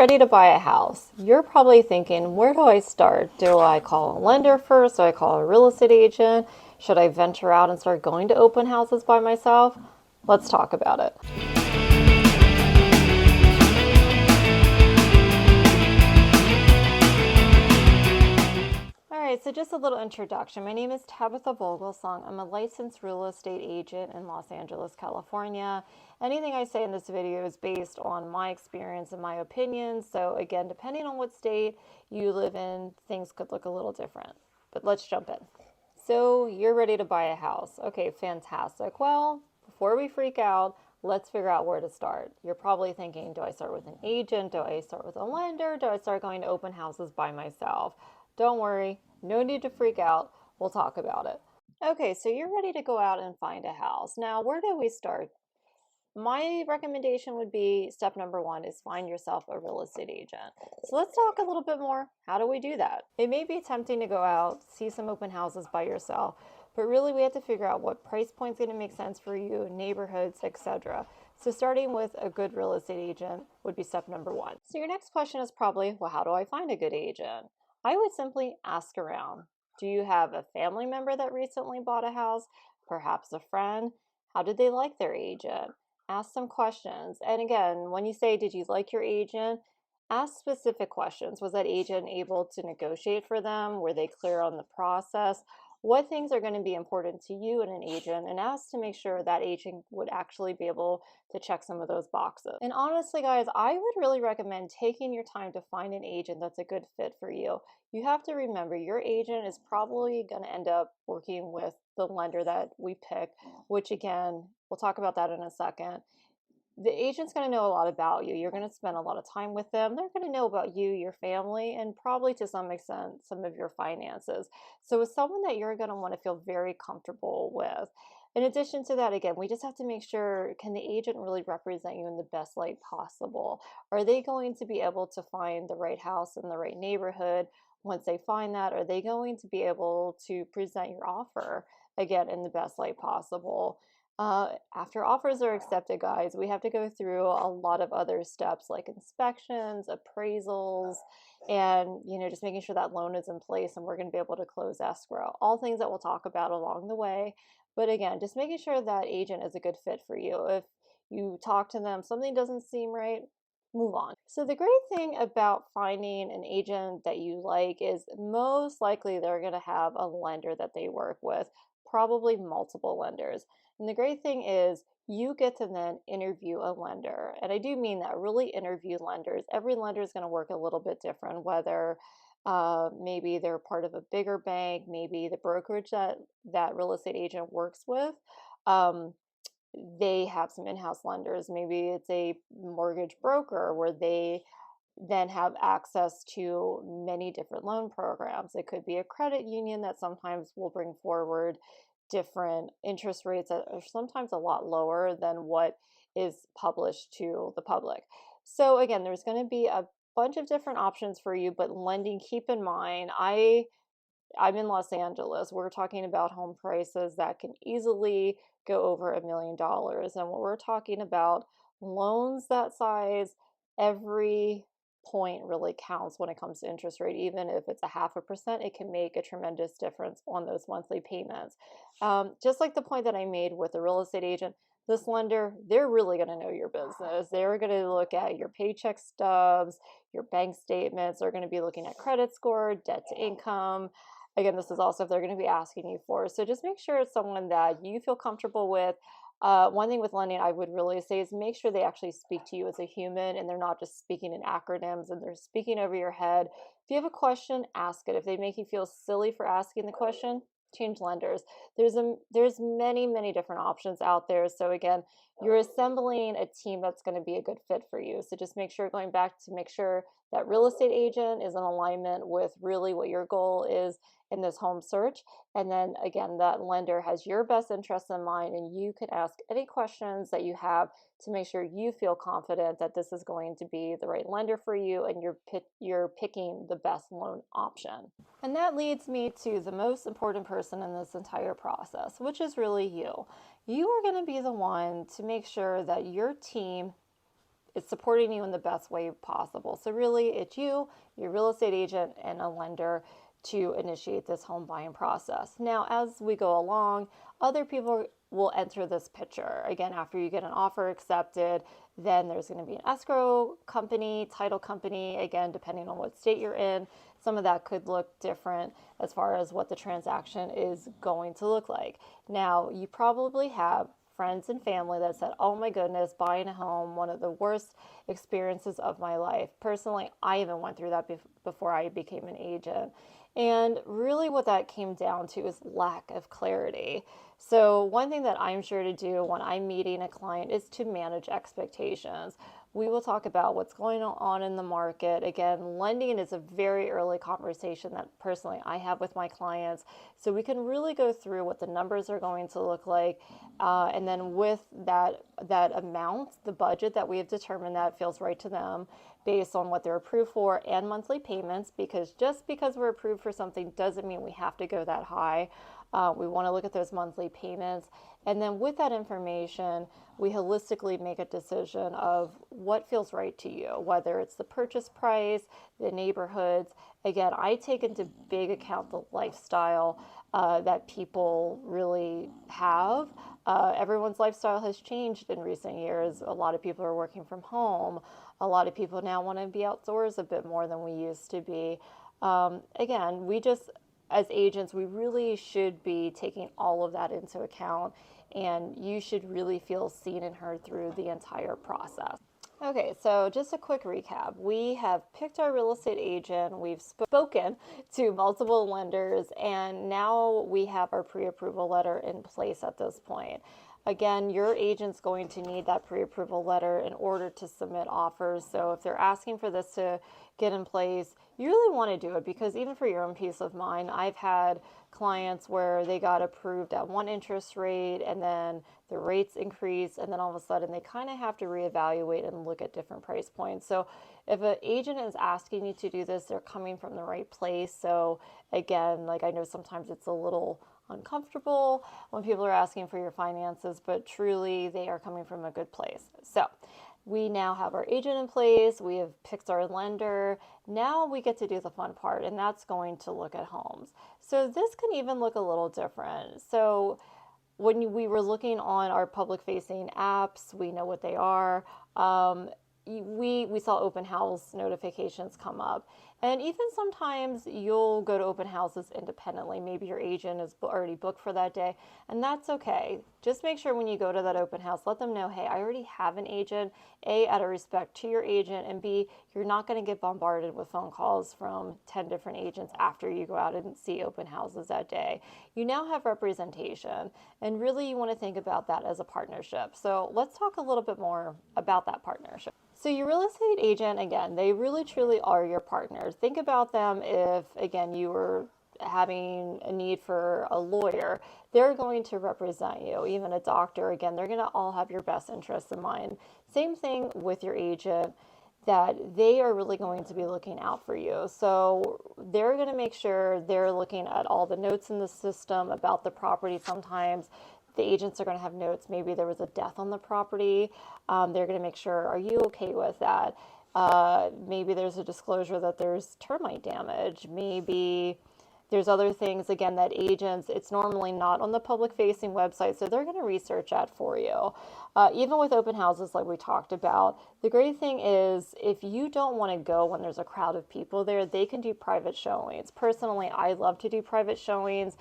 ready to buy a house, you're probably thinking, where do I start? Do I call a lender first? Do I call a real estate agent? Should I venture out and start going to open houses by myself? Let's talk about it. All right, so just a little introduction. My name is Tabitha Vogelsong. I'm a licensed real estate agent in Los Angeles, California. Anything I say in this video is based on my experience and my opinions. So again, depending on what state you live in, things could look a little different. But let's jump in. So you're ready to buy a house. Okay, fantastic. Well, before we freak out, let's figure out where to start. You're probably thinking, do I start with an agent? Do I start with a lender? Do I start going to open houses by myself? Don't worry, no need to freak out. We'll talk about it. Okay, so you're ready to go out and find a house. Now, where do we start? My recommendation would be step number one is find yourself a real estate agent. So let's talk a little bit more. How do we do that? It may be tempting to go out, see some open houses by yourself, but really we have to figure out what price point's going to make sense for you, neighborhoods, etc. So starting with a good real estate agent would be step number one. So your next question is probably, well, how do I find a good agent? I would simply ask around. Do you have a family member that recently bought a house? Perhaps a friend? How did they like their agent? Ask some questions. And again, when you say, did you like your agent? Ask specific questions. Was that agent able to negotiate for them? Were they clear on the process? What things are going to be important to you and an agent? And ask to make sure that agent would actually be able to check some of those boxes. And honestly, guys, I would really recommend taking your time to find an agent that's a good fit for you. You have to remember your agent is probably going to end up working with the lender that we pick, which again, we'll talk about that in a second. The agent's going to know a lot about you. You're going to spend a lot of time with them. They're going to know about you, your family, and probably to some extent some of your finances. So it's someone that you're going to want to feel very comfortable with. In addition to that, again, we just have to make sure, can the agent really represent you in the best light possible? Are they going to be able to find the right house in the right neighborhood? Once they find that, are they going to be able to present your offer, again, in the best light possible? After offers are accepted, guys, we have to go through a lot of other steps like inspections, appraisals, and just making sure that loan is in place and we're going to be able to close escrow. All things that we'll talk about along the way. But again, just making sure that agent is a good fit for you. If you talk to them, something doesn't seem right, move on. So the great thing about finding an agent that you like is most likely they're going to have a lender that they work with, probably multiple lenders. And the great thing is you get to then interview a lender. And I do mean that, really interview lenders. Every lender is going to work a little bit different, whether maybe they're part of a bigger bank, maybe the brokerage that real estate agent works with. They have some in-house lenders. Maybe it's a mortgage broker where they then have access to many different loan programs. It could be a credit union that sometimes will bring forward different interest rates that are sometimes a lot lower than what is published to the public. So again, there's going to be a bunch of different options for you, but lending, keep in mind, I'm in Los Angeles. We're talking about home prices that can easily go over $1 million. And when we're talking about loans that size, every point really counts when it comes to interest rate. Even if it's 0.5%, it can make a tremendous difference on those monthly payments. Just like the point that I made with the real estate agent, this lender, they're really going to know your business. They're going to look at your paycheck stubs, your bank statements. They're going to be looking at credit score, debt to income. Again, this is also if they're going to be asking you for. So just make sure it's someone that you feel comfortable with. One thing with lending I would really say is make sure they actually speak to you as a human and they're not just speaking in acronyms and they're speaking over your head. If you have a question, ask it. If they make you feel silly for asking the question, change lenders. There's many different options out there. So again, you're assembling a team that's going to be a good fit for you. So just make sure, going back to make sure that real estate agent is in alignment with really what your goal is in this home search. And then again, that lender has your best interests in mind, and you can ask any questions that you have to make sure you feel confident that this is going to be the right lender for you and you're picking the best loan option. And that leads me to the most important person in this entire process, which is really you. You are going to be the one to make sure that your team it's supporting you in the best way possible. So really, it's you, your real estate agent, and a lender to initiate this home buying process. Now, as we go along, other people will enter this picture. Again, after you get an offer accepted, then there's going to be an escrow company, title company, again, depending on what state you're in. Some of that could look different as far as what the transaction is going to look like. Now, you probably have friends and family that said, oh my goodness, buying a home, one of the worst experiences of my life. Personally, I even went through that before I became an agent. And really what that came down to is lack of clarity. So one thing that I'm sure to do when I'm meeting a client is to manage expectations. We will talk about what's going on in the market. Again, lending is a very early conversation that personally I have with my clients. So we can really go through what the numbers are going to look like. And then with that amount, the budget that we have determined that feels right to them based on what they're approved for and monthly payments, because just because we're approved for something doesn't mean we have to go that high. We want to look at those monthly payments. And then with that information, we holistically make a decision of what feels right to you, whether it's the purchase price, the neighborhoods. Again, I take into big account the lifestyle that people really have. Everyone's lifestyle has changed in recent years. A lot of people are working from home. A lot of people now want to be outdoors a bit more than we used to be. Again, as agents, we really should be taking all of that into account, and you should really feel seen and heard through the entire process. Okay, so just a quick recap. We have picked our real estate agent, we've spoken to multiple lenders, and now we have our pre-approval letter in place at this point. Again, your agent's going to need that pre-approval letter in order to submit offers. So if they're asking for this to get in place, you really want to do it, because even for your own peace of mind, I've had clients where they got approved at one interest rate and then the rates increase, and then all of a sudden they kind of have to reevaluate and look at different price points. So if an agent is asking you to do this, they're coming from the right place. So again, like I know sometimes it's a little uncomfortable when people are asking for your finances, but truly they are coming from a good place. So we now have our agent in place, we have picked our lender. Now we get to do the fun part, and that's going to look at homes. So this can even look a little different. So when we were looking on our public facing apps, we know what they are. We saw open house notifications come up. And even sometimes you'll go to open houses independently. Maybe your agent is already booked for that day, and that's okay. Just make sure when you go to that open house, let them know, hey, I already have an agent. A, out of respect to your agent, and B, you're not going to get bombarded with phone calls from 10 different agents after you go out and see open houses that day. You now have representation, and really you want to think about that as a partnership. So let's talk a little bit more about that partnership. So your real estate agent, again, they really truly are your partners. Think about them if, again, you were having a need for a lawyer. They're going to represent you. Even a doctor, again, they're going to all have your best interests in mind. Same thing with your agent, that they are really going to be looking out for you. So they're going to make sure they're looking at all the notes in the system about the property. Sometimes the agents are going to have notes. Maybe there was a death on the property. They're going to make sure, are you okay with that? Maybe there's a disclosure that there's termite damage. Maybe there's other things, again, that agents, it's normally not on the public facing website, so they're going to research that for you. Even with open houses like we talked about, the great thing is if you don't want to go when there's a crowd of people there, they can do private showings. Personally, I love to do private showings.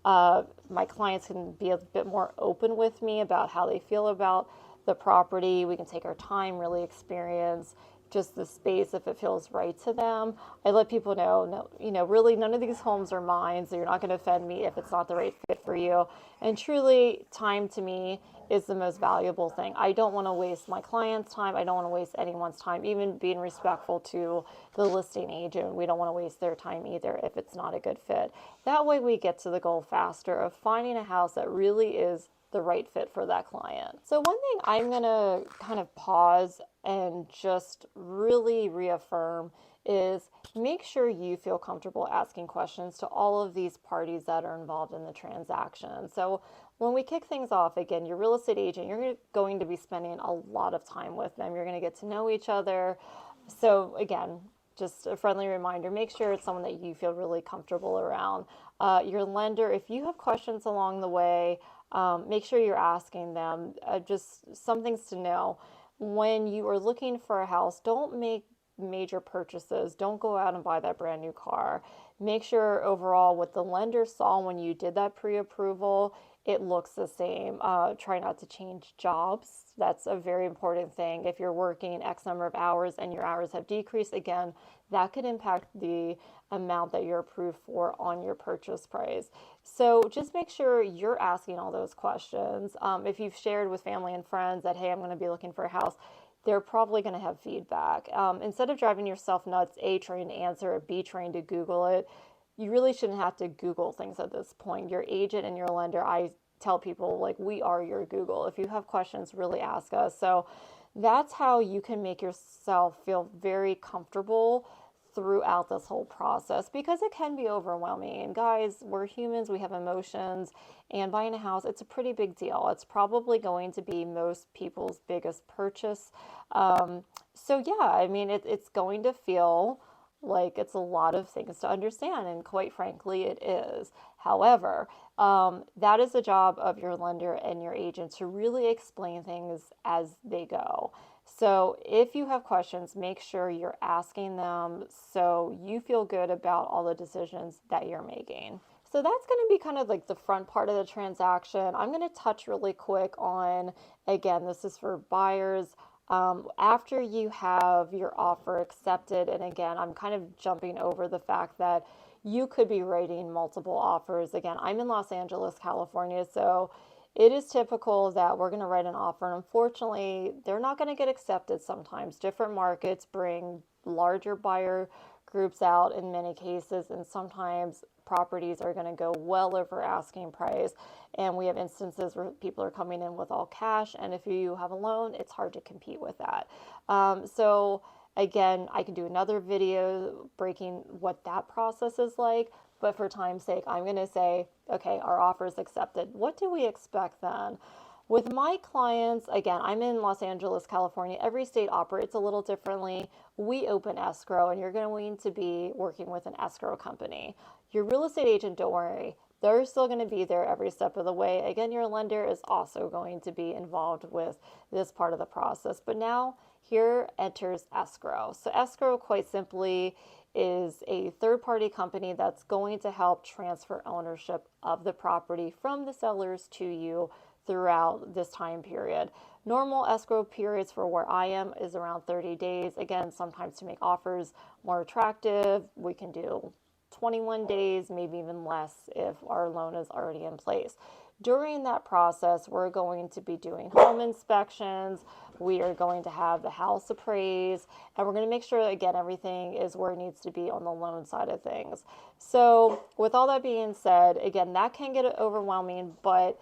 My clients can be a bit more open with me about how they feel about the property. We can take our time, really experience just the space if it feels right to them. I let people know, no, really none of these homes are mine, so you're not going to offend me if it's not the right fit for you. And truly, time to me is the most valuable thing. I don't want to waste my client's time. I don't want to waste anyone's time, even being respectful to the listing agent. We don't want to waste their time either if it's not a good fit. That way we get to the goal faster of finding a house that really is the right fit for that client. So one thing I'm going to kind of pause and just really reaffirm is make sure you feel comfortable asking questions to all of these parties that are involved in the transaction. So when we kick things off, again, your real estate agent, you're going to be spending a lot of time with them. You're going to get to know each other. So again, just a friendly reminder, make sure it's someone that you feel really comfortable around. Your lender, if you have questions along the way, make sure you're asking them. Just some things to know. When you are looking for a house, don't make major purchases. Don't go out and buy that brand new car. Make sure overall what the lender saw when you did that pre-approval, it looks the same. Try not to change jobs. That's a very important thing. If you're working X number of hours and your hours have decreased, again, that could impact the amount that you're approved for on your purchase price. So just make sure you're asking all those questions. If you've shared with family and friends that, hey, I'm going to be looking for a house, they're probably going to have feedback. Instead of driving yourself nuts, A, trying to answer it, B, trying to Google it, you really shouldn't have to Google things at this point. Your agent and your lender, I tell people, like, we are your Google. If you have questions, really ask us. So that's how you can make yourself feel very comfortable throughout this whole process, because it can be overwhelming. And guys, we're humans, we have emotions, and buying a house, it's a pretty big deal. It's probably going to be most people's biggest purchase. So yeah, I mean, it's going to feel like it's a lot of things to understand, and quite frankly, it is. However, that is the job of your lender and your agent to really explain things as they go. So if you have questions, make sure you're asking them so you feel good about all the decisions that you're making. So that's going to be kind of like the front part of the transaction. I'm going to touch really quick on, again, this is for buyers. After you have your offer accepted, and again, I'm kind of jumping over the fact that you could be writing multiple offers. Again, I'm in Los Angeles, California, so it is typical that we're going to write an offer, and unfortunately, they're not going to get accepted sometimes. Different markets bring larger buyer groups out in many cases, and sometimes properties are going to go well over asking price. And we have instances where people are coming in with all cash, and if you have a loan, it's hard to compete with that. So again, I can do another video breaking what that process is like, but for time's sake, I'm going to say, okay, our offer is accepted. What do we expect then? With my clients, again, I'm in Los Angeles, California. Every state operates a little differently. We open escrow, and you're going to be working with an escrow company. Your real estate agent, don't worry, they're still going to be there every step of the way. Again, your lender is also going to be involved with this part of the process. But now here enters escrow. So escrow, quite simply, is a third-party company that's going to help transfer ownership of the property from the sellers to you throughout this time period. Normal escrow periods for where I am is around 30 days. Again, sometimes to make offers more attractive, we can do 21 days, maybe even less if our loan is already in place. During that process, we're going to be doing home inspections. We are going to have the house appraised, and we're going to make sure, again, everything is where it needs to be on the loan side of things. So with all that being said, again, that can get overwhelming, but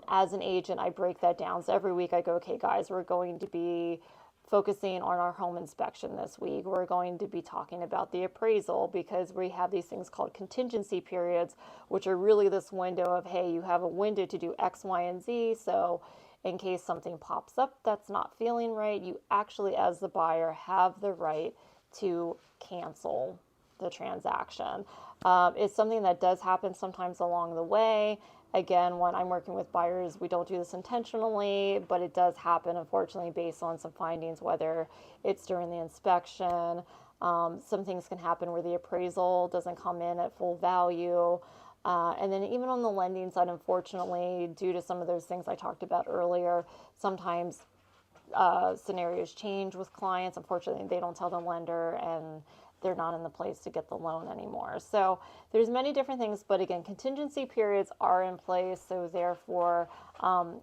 as an agent, I break that down. So every week I go, okay, guys, we're going to be focusing on our home inspection this week. We're going to be talking about the appraisal, because we have these things called contingency periods, which are really this window of, hey, you have a window to do X, Y, and Z. So in case something pops up that's not feeling right, you actually, as the buyer, have the right to cancel the transaction. It's something that does happen sometimes along the way. Again, when I'm working with buyers, we don't do this intentionally, but it does happen, unfortunately, based on some findings, whether it's during the inspection. Some things can happen where the appraisal doesn't come in at full value. And then even on the lending side, unfortunately, due to some of those things I talked about earlier, sometimes scenarios change with clients. Unfortunately, they don't tell the lender, and they're not in the place to get the loan anymore. So there's many different things, but again, contingency periods are in place. So therefore,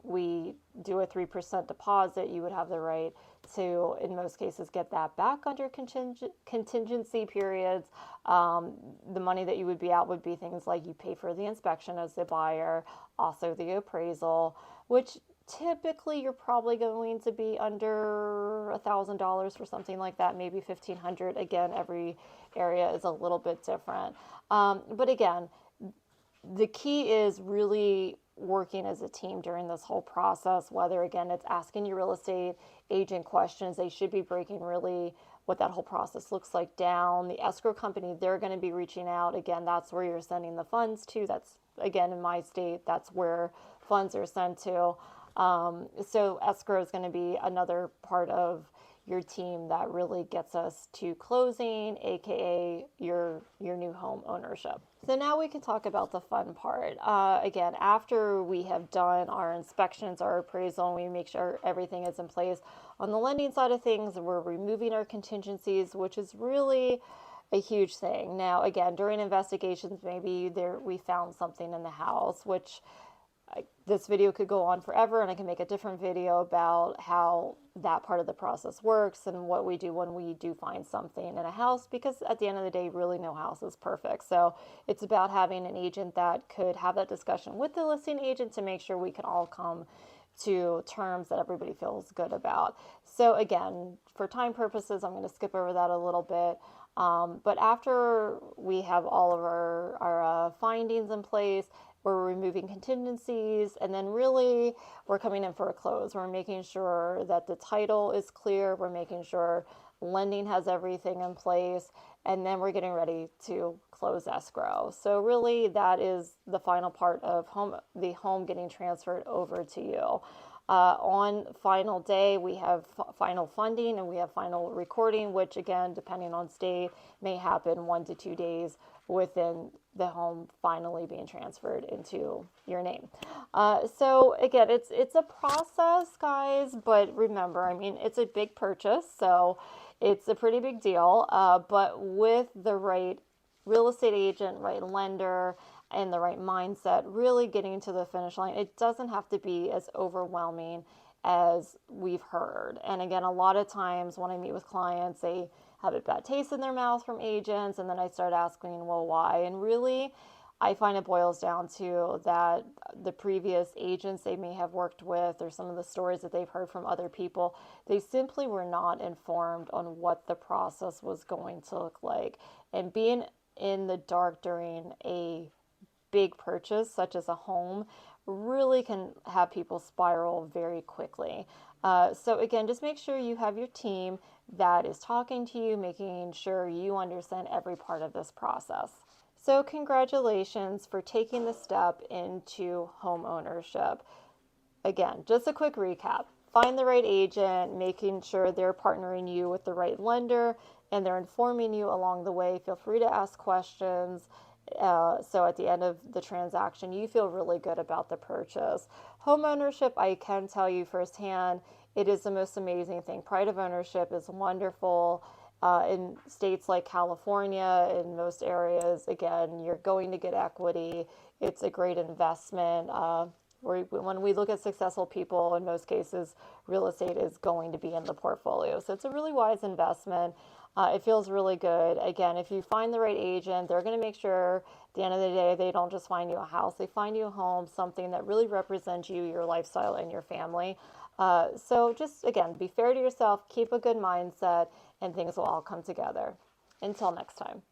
we do a 3% deposit. You would have the right to, in most cases, get that back under contingency periods. The money that you would be out would be things like you pay for the inspection as the buyer, also the appraisal, which typically you're probably going to be under $1,000 for something like that, maybe 1,500. Again, every area is a little bit different. But again, the key is really working as a team during this whole process, whether again it's asking your real estate agent questions. They should be breaking really what that whole process looks like down. The escrow company, they're going to be reaching out. Again, that's where you're sending the funds to. That's, again, in my state, that's where funds are sent to. So escrow is going to be another part of your team that really gets us to closing, aka your new home ownership. So now we can talk about the fun part. Again, after we have done our inspections, our appraisal, and we make sure everything is in place on the lending side of things, we're removing our contingencies, which is really a huge thing. Now, again, during investigations, maybe we found something in the house, which this video could go on forever, and I can make a different video about how that part of the process works and what we do when we do find something in a house, because at the end of the day, really no house is perfect. So it's about having an agent that could have that discussion with the listing agent to make sure we can all come to terms that everybody feels good about. So again, for time purposes, I'm going to skip over that a little bit. But after we have all of our findings in place, we're removing contingencies, and then really we're coming in for a close. We're making sure that the title is clear. We're making sure lending has everything in place, and then we're getting ready to close escrow. So really that is the final part of the home getting transferred over to you. On final day, we have final funding and we have final recording, which again, depending on state, may happen 1 to 2 days within the home finally being transferred into your name. So again, it's a process, guys, but remember, I mean, it's a big purchase, so it's a pretty big deal, but with the right real estate agent, right lender, and the right mindset, really getting to the finish line, it doesn't have to be as overwhelming as we've heard. And again, a lot of times when I meet with clients, they have a bad taste in their mouth from agents, and then I start asking, well, why? And really, I find it boils down to that the previous agents they may have worked with, or some of the stories that they've heard from other people, they simply were not informed on what the process was going to look like. And being in the dark during a big purchase such as a home really can have people spiral very quickly. So again, just make sure you have your team that is talking to you, making sure you understand every part of this process. So congratulations for taking the step into home ownership. Again, just a quick recap. Find the right agent, making sure they're partnering you with the right lender, and they're informing you along the way. Feel free to ask questions. So at the end of the transaction, you feel really good about the purchase. Home ownership, I can tell you firsthand, it is the most amazing thing. Pride of ownership is wonderful. In states like California, in most areas, again, you're going to get equity. It's a great investment. When we look at successful people, in most cases, real estate is going to be in the portfolio. So it's a really wise investment. It feels really good. Again, if you find the right agent, they're going to make sure at the end of the day, they don't just find you a house, they find you a home, something that really represents you, your lifestyle, and your family. So just, again, be fair to yourself, keep a good mindset, and things will all come together. Until next time.